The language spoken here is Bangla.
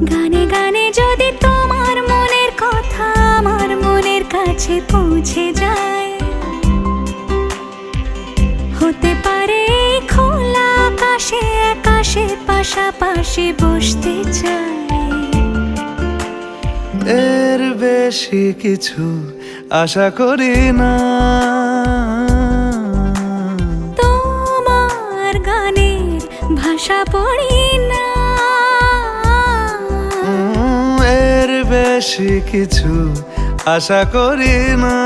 গানে গানে যদি তোমার মনের কথা আমার মনের কাছে পৌঁছে যায়, হতে পারে এই খোলা আকাশে আকাশে পাশাপাশি বসতে চাই। এর বেশি কিছু আশা করি না, তোমার গানের ভাষা পড়ি না। এর বেশি কিছু আশা করি না।